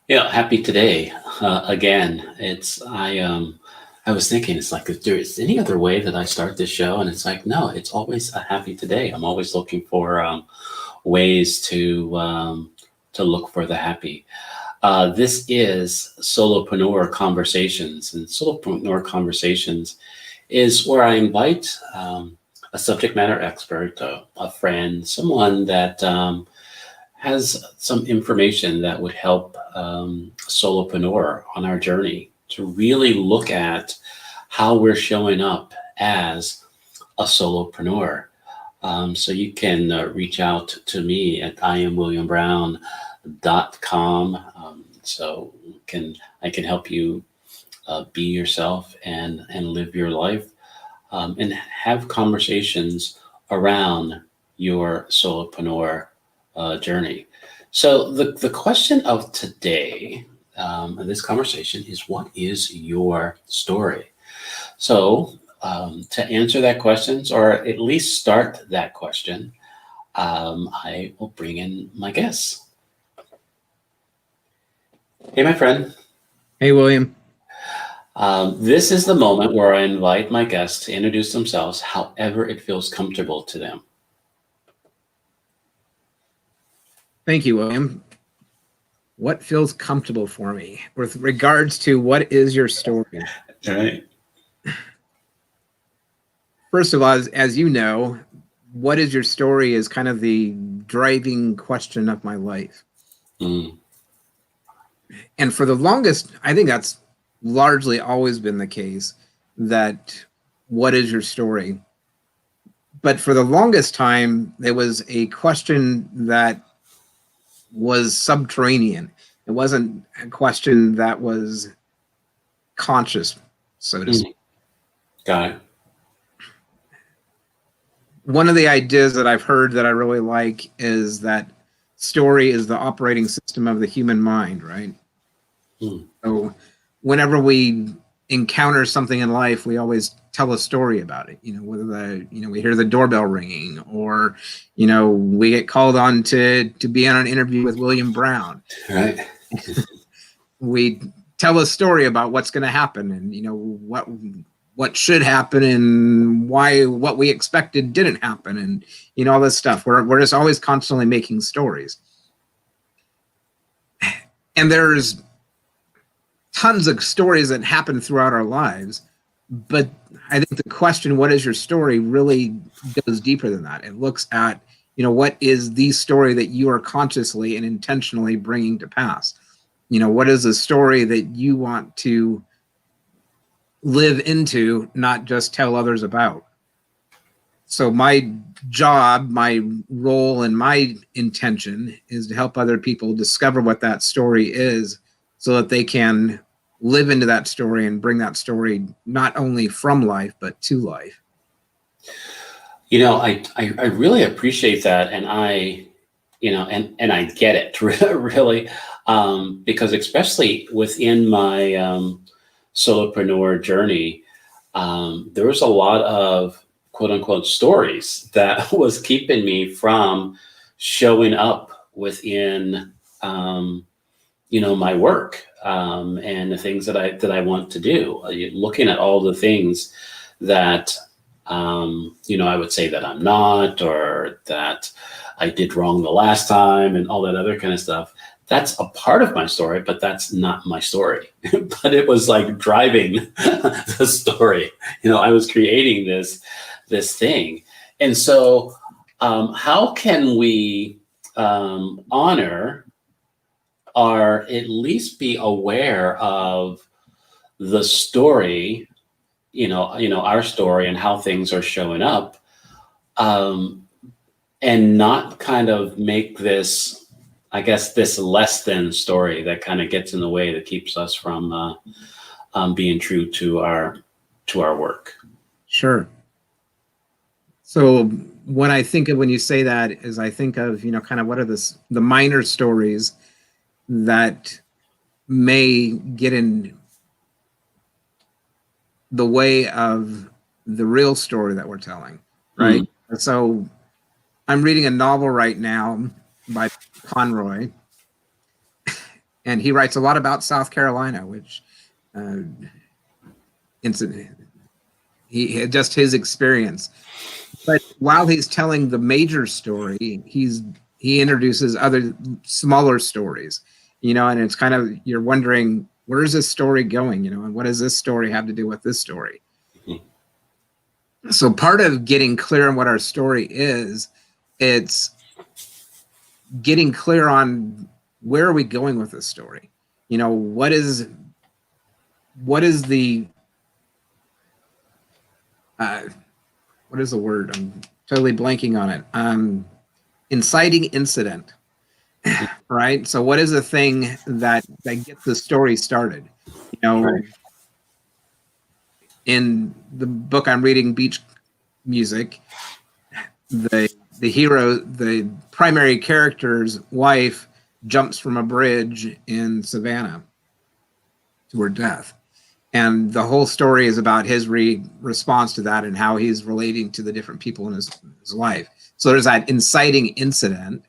Yeah, happy today. Again, I was thinking, it's like, if there is any other way that I start this show, and it's like, no, it's always a happy today. I'm always looking for ways to look for the happy. This is Solopreneur Conversations, and Solopreneur Conversations is where I invite a subject matter expert, a friend, someone that has some information that would help a solopreneur on our journey to really look at how we're showing up as a solopreneur. So you can reach out to me at iamwilliambrown.com. So I can help you be yourself and live your life and have conversations around your solopreneur journey. So the question of today, in this conversation, is, what is your story? So to answer that question, or at least start that question, I will bring in my guests. Hey, my friend. Hey, William. This is the moment where I invite my guests to introduce themselves however it feels comfortable to them. Thank you, William. What feels comfortable for me with regards to what is your story? All right. First of all, as you know, what is your story is kind of the driving question of my life. Mm. And for the longest, I think that's largely always been the case, that what is your story? But for the longest time, there was a question that was subterranean. It wasn't a question that was conscious, so to speak. Got it. One of the ideas that I've heard that I really like is that story is the operating system of the human mind, right? So whenever we encounter something in life, we always tell a story about it. Whether we hear the doorbell ringing, or we get called on to be on an interview with William Brown. Right. We tell a story about what's going to happen, and what should happen, and why what we expected didn't happen, and all this stuff. We're just always constantly making stories, and there's tons of stories that happen throughout our lives. But I think the question, what is your story, really goes deeper than that. It looks at, what is the story that you are consciously and intentionally bringing to pass? What is the story that you want to live into, not just tell others about? So my job, my role, and my intention is to help other people discover what that story is, so that they can live into that story and bring that story not only from life, but to life. I really appreciate that. And I get it really, because especially within my solopreneur journey, there was a lot of quote unquote stories that was keeping me from showing up within, my work, and the things that I want to do. Looking at all the things that, I would say that I'm not, or that I did wrong the last time, and all that other kind of stuff. That's a part of my story, but that's not my story. But it was like driving the story. I was creating this thing. And so, how can we honor, or at least be aware of the story, our story and how things are showing up, and not kind of make this, I guess, this less than story that kind of gets in the way, that keeps us from being true to our work. Sure. So when you say that, is I think of, kind of what are the minor stories that may get in the way of the real story that we're telling, right? So I'm reading a novel right now by Conroy, and he writes a lot about South Carolina, which incident he just his experience. But while he's telling the major story, he introduces other smaller stories, and it's kind of, you're wondering, where is this story going, and what does this story have to do with this story? Mm-hmm. So part of getting clear on what our story is, it's getting clear on where are we going with this story? What is the what is the word? I'm totally blanking on it. Inciting incident, right? So what is the thing that gets the story started? Right. In the book I'm reading, Beach Music, the hero, the primary character's wife jumps from a bridge in Savannah to her death. And the whole story is about his response to that and how he's relating to the different people in his life. So there's that inciting incident.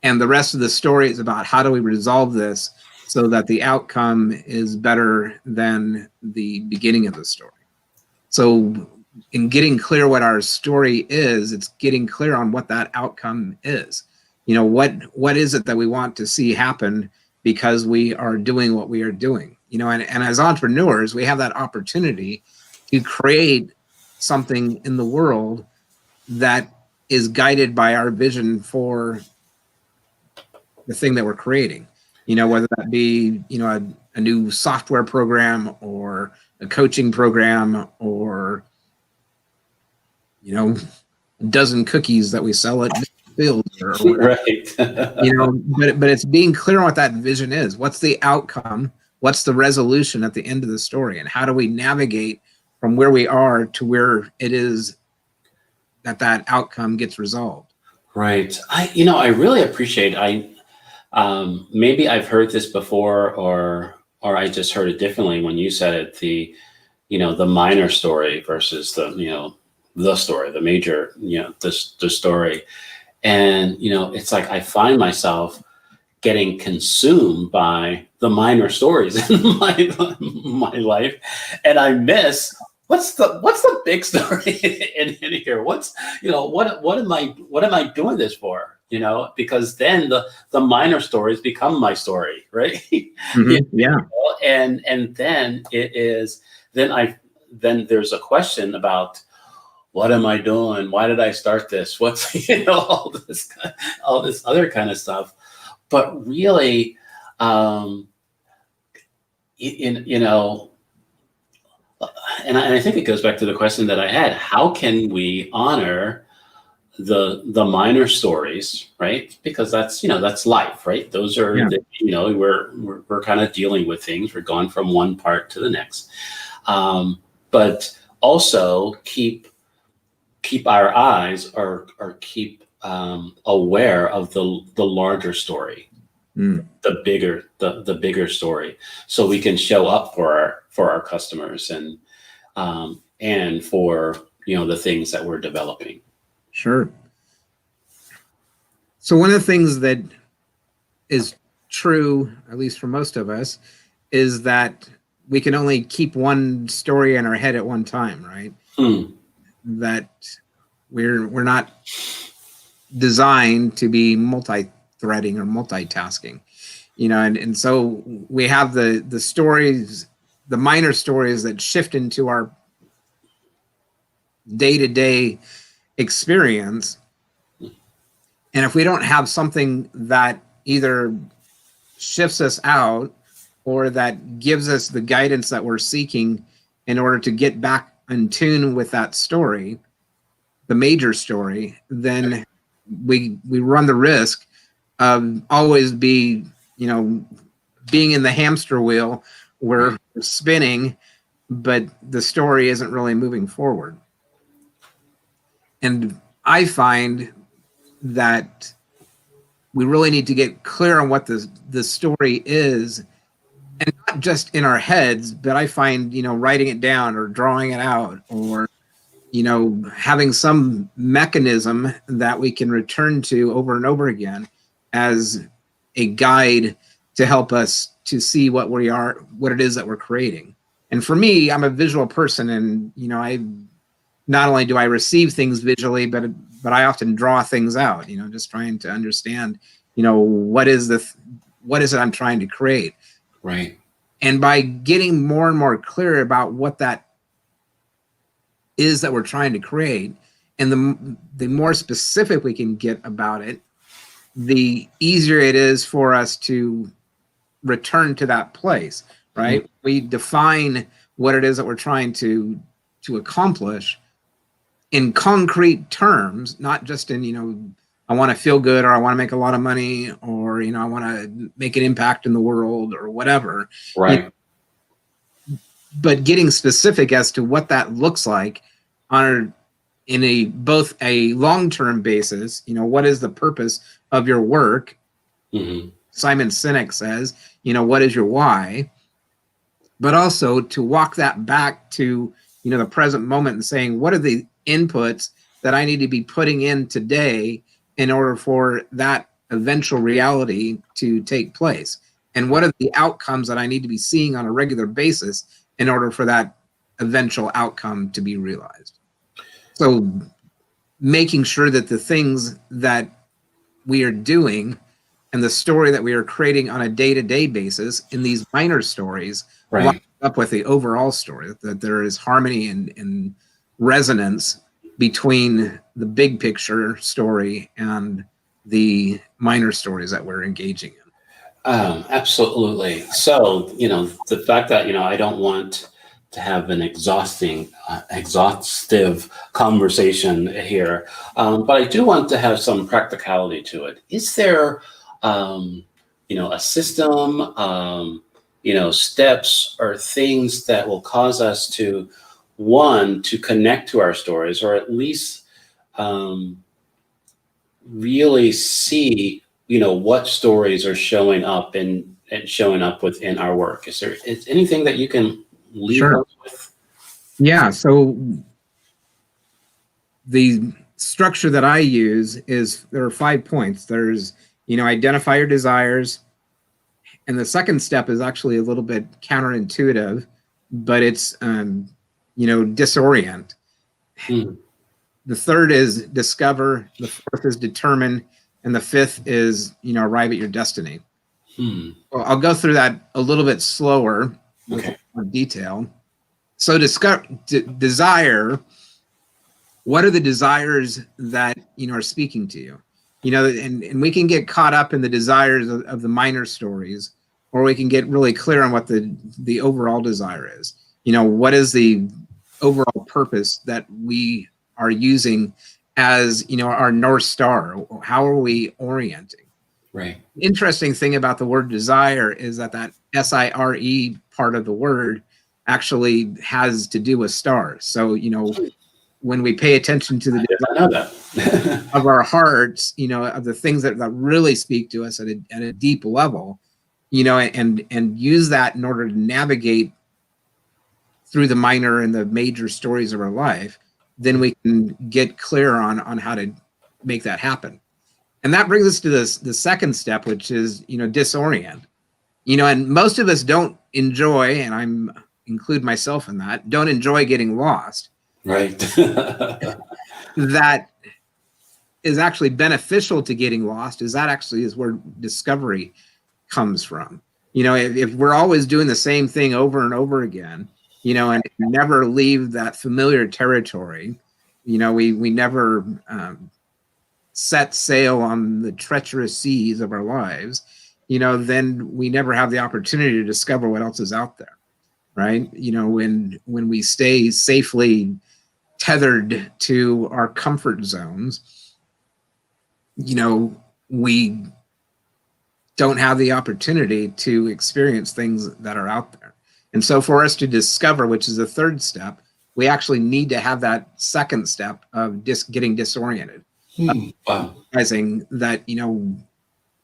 And the rest of the story is about how do we resolve this so that the outcome is better than the beginning of the story. So in getting clear what our story is, it's getting clear on what that outcome is. What is it that we want to see happen because we are doing what we are doing? And as entrepreneurs, we have that opportunity to create something in the world that is guided by our vision for the thing that we're creating, whether that be, a new software program or a coaching program or, a dozen cookies that we sell at Fields or whatever. Right. But it's being clear on what that vision is. What's the outcome? What's the resolution at the end of the story? And how do we navigate from where we are to where it is that outcome gets resolved? Right. I really appreciate, maybe I've heard this before, or I just heard it differently when you said it, the minor story versus the story, the major, the story. And, it's like, I find myself getting consumed by the minor stories in my life, and I miss what's the big story in here. What am I doing this for? Because then the minor stories become my story, right? Mm-hmm. Yeah. And then it is then there's a question about, what am I doing? Why did I start this? What's all this other kind of stuff. But really, and I think it goes back to the question that I had: how can we honor the minor stories, right? Because that's life, right? Those are we're kind of dealing with things. We're going from one part to the next, but also keep our eyes or keep aware of the larger story, the bigger story, so we can show up for our customers and for the things that we're developing. Sure. So one of the things that is true, at least for most of us, is that we can only keep one story in our head at one time, right? That we're not designed to be multi-threading or multitasking, and so we have the stories, the minor stories that shift into our day-to-day experience. And if we don't have something that either shifts us out or that gives us the guidance that we're seeking in order to get back in tune with that story, the major story, then we run the risk of always being in the hamster wheel where we're spinning, but the story isn't really moving forward. And I find that we really need to get clear on what the story is, and not just in our heads, but I find, writing it down or drawing it out, or, having some mechanism that we can return to over and over again as a guide to help us to see what it is that we're creating. And for me, I'm a visual person, and I not only do I receive things visually, but I often draw things out, just trying to understand, what is it I'm trying to create. Right. And by getting more and more clear about what that is that we're trying to create, and the more specific we can get about it, the easier it is for us to return to that place, right? Mm-hmm. We define what it is that we're trying to accomplish in concrete terms, not just in, I want to feel good, or I want to make a lot of money, or, I want to make an impact in the world, or whatever. Right. But getting specific as to what that looks like in both a long-term basis, what is the purpose of your work? Mm-hmm. Simon Sinek says, what is your why? But also to walk that back to, the present moment and saying, what are the inputs that I need to be putting in today in order for that eventual reality to take place? And what are the outcomes that I need to be seeing on a regular basis in order for that eventual outcome to be realized? So making sure that the things that we are doing and the story that we are creating on a day-to-day basis in these minor stories line up with the overall story, that there is harmony and resonance between the big picture story and the minor stories that we're engaging in. Absolutely. So, the fact that, I don't want to have an exhaustive conversation here, but I do want to have some practicality to it. Is there, a system, steps or things that will cause us to connect to our stories, or at least really see, what stories are showing up and showing up within our work? Is anything that you can leave us with? Yeah. So the structure that I use is there are 5 points. There's, identify your desires. And the second step is actually a little bit counterintuitive, but it's, disorient. The third is discover. The fourth is determine. And the fifth is, arrive at your destiny. Well, I'll go through that a little bit slower with more detail. So desire, what are the desires that, are speaking to you? And we can get caught up in the desires of the minor stories, or we can get really clear on what the overall desire is. What is the overall purpose that we are using as, our North Star? How are we orienting? Right. Interesting thing about the word desire is that SIRE part of the word actually has to do with stars. So, when we pay attention to the desire of our hearts, of the things that really speak to us at a deep level, and use that in order to navigate through the minor and the major stories of our life, then we can get clear on how to make that happen. And that brings us to the second step, which is, disorient. And most of us don't enjoy, and I'm include myself in that, don't enjoy getting lost. Right. That is actually beneficial to getting lost, is where discovery comes from. If we're always doing the same thing over and over again, and never leave that familiar territory, we never set sail on the treacherous seas of our lives, then we never have the opportunity to discover what else is out there, right? When we stay safely tethered to our comfort zones, we don't have the opportunity to experience things that are out there. And so for us to discover, which is the third step, we actually need to have that second step of getting disoriented. Wow. Realizing that,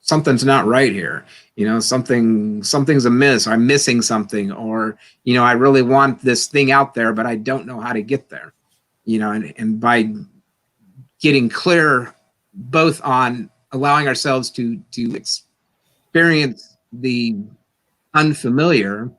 something's not right here. Something's amiss. I'm missing something, or, I really want this thing out there, but I don't know how to get there. And by getting clear both on allowing ourselves to experience the unfamiliar,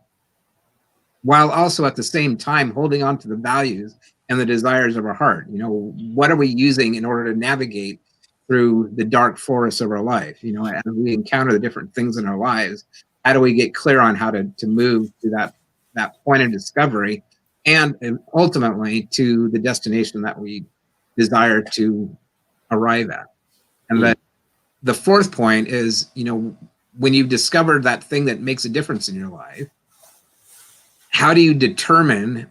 while also at the same time holding on to the values and the desires of our heart. You know, what are we using in order to navigate through the dark forests of our life? You know, as we encounter the different things in our lives, how do we get clear on how to move to that point of discovery and ultimately to the destination that we desire to arrive at? And then the fourth point is, you know, when you've discovered that thing that makes a difference in your life, how do you determine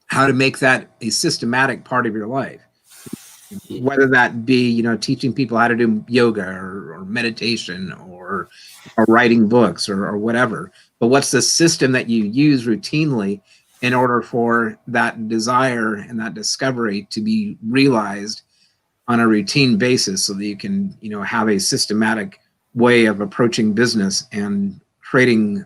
how to make that a systematic part of your life? Whether that be, you know, teaching people how to do yoga or meditation or writing books or whatever. But what's the system that you use routinely in order for that desire and that discovery to be realized on a routine basis, so that you can, you know, have a systematic way of approaching business and creating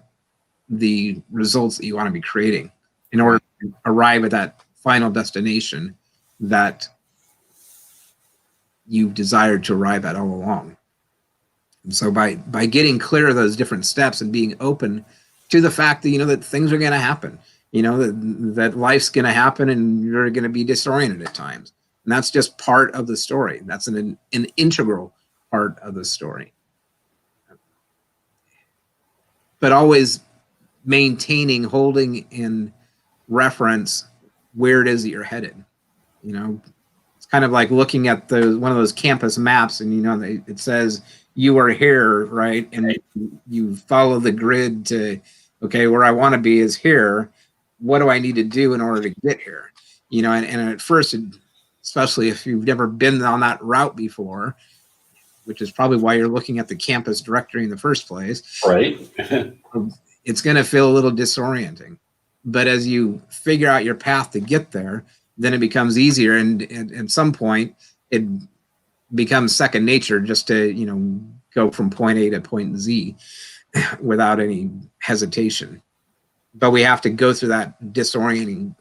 the results that you want to be creating in order to arrive at that final destination that you've desired to arrive at all along. And so by getting clear of those different steps and being open to the fact that, you know, that things are going to happen, you know, that life's going to happen and you're going to be disoriented at times. And that's just part of the story. That's an integral part of the story. But always maintaining, holding in reference where it is that you're headed. You know, it's kind of like looking at one of those campus maps, and, you know, it says you are here, right? And you follow the grid to, okay, where I want to be is here. What do I need to do in order to get here? You know, and at first, especially if you've never been on that route before, which is probably why you're looking at the campus directory in the first place. Right. It's going to feel a little disorienting. But as you figure out your path to get there, then it becomes easier. And at some point, it becomes second nature just to, you know, go from point A to point Z without any hesitation. But we have to go through that disorienting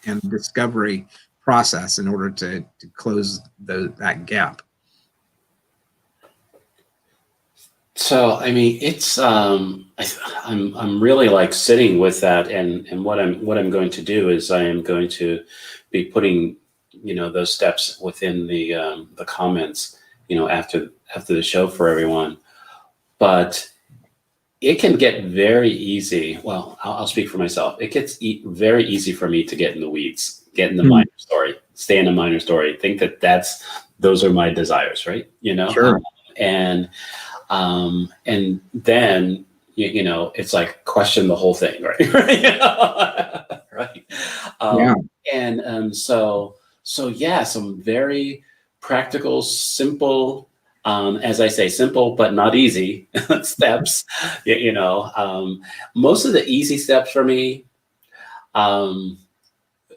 and discovery process in order to close that gap. So, I mean, it's I'm really like sitting with that, and what I'm going to do is I am going to be putting, you know, those steps within the comments, you know, after the show for everyone. But it can get very easy. Well, I'll speak for myself. It gets very easy for me to get in the weeds, get in the minor story, stay in the minor story, think that those are my desires, right? You know, sure. And then you know, it's like question the whole thing, right? Right. Yeah. And so yeah, some very practical, simple, as I say, simple but not easy steps. You know, most of the easy steps for me, and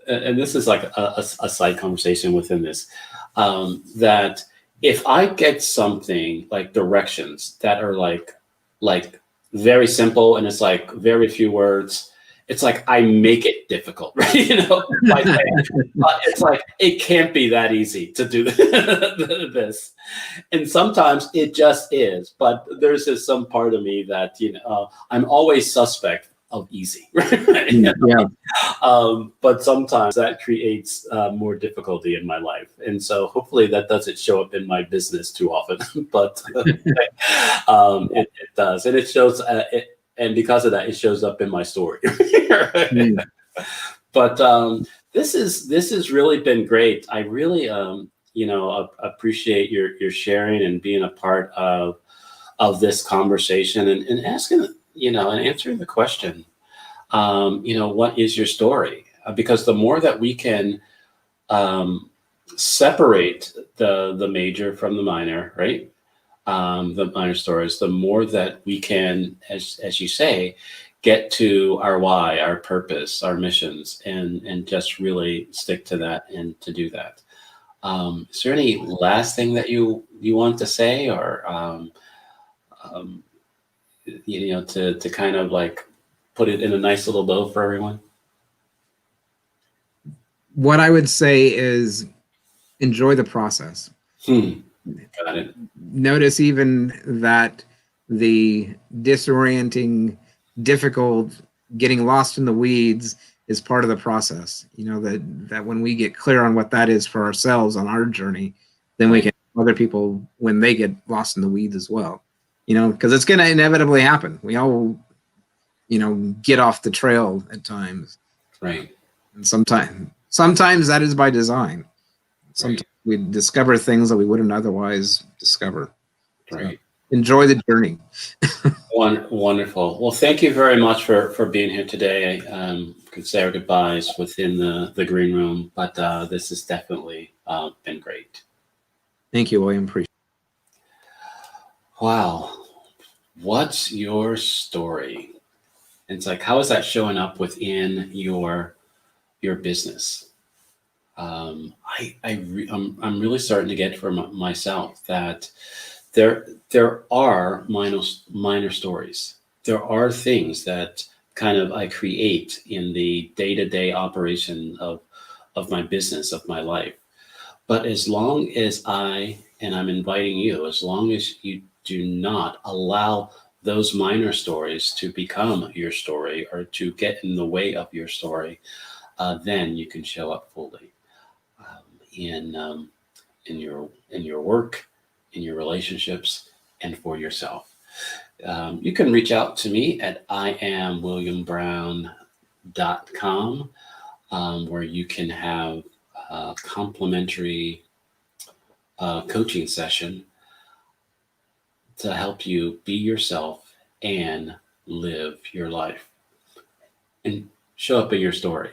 this is like a side conversation within this, that if I get something like directions that are like very simple and it's like very few words, it's like I make it difficult, right? You know, it's like it can't be that easy to do this, and sometimes it just is. But there's just some part of me that, you know, I'm always suspect of easy, right? Yeah. But sometimes that creates more difficulty in my life, and so hopefully that doesn't show up in my business too often. But it does, and it shows. And because of that, it shows up in my story. But this has really been great. I really you know, appreciate your sharing and being a part of this conversation and asking, you know, and answering the question, you know, what is your story? Because the more that we can separate the major from the minor, right? The minor stories, the more that we can, as you say, get to our why, our purpose, our missions, and just really stick to that and to do that. Is there any last thing that you want to say, or you know, to kind of like put it in a nice little bow for everyone? What I would say is enjoy the process. Got it. Notice even that the disorienting, difficult, getting lost in the weeds is part of the process. You know, that when we get clear on what that is for ourselves on our journey, then we can help other people when they get lost in the weeds as well. You know, because it's going to inevitably happen. We all, you know, get off the trail at times. Right. And sometimes that is by design. Sometimes we discover things that we wouldn't otherwise discover. Right. So enjoy the journey. Wonderful. Well, thank you very much for being here today. I could say our goodbyes within the green room, but this has definitely been great. Thank you, William. Appreciate it. Wow. What's your story? And it's like, how is that showing up within your business? I'm really starting to get for myself that there are minor stories. There are things that kind of I create in the day-to-day operation of my business, of my life. But as long as and I'm inviting you, as long as you do not allow those minor stories to become your story or to get in the way of your story, then you can show up fully in your work, in your relationships, and for yourself. You can reach out to me at iamwilliambrown.com, where you can have a complimentary coaching session to help you be yourself and live your life and show up in your story.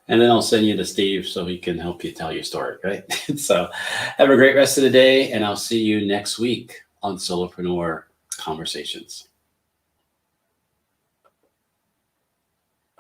And then I'll send you to Steve so he can help you tell your story, right? So have a great rest of the day, and I'll see you next week on Solopreneur Conversations.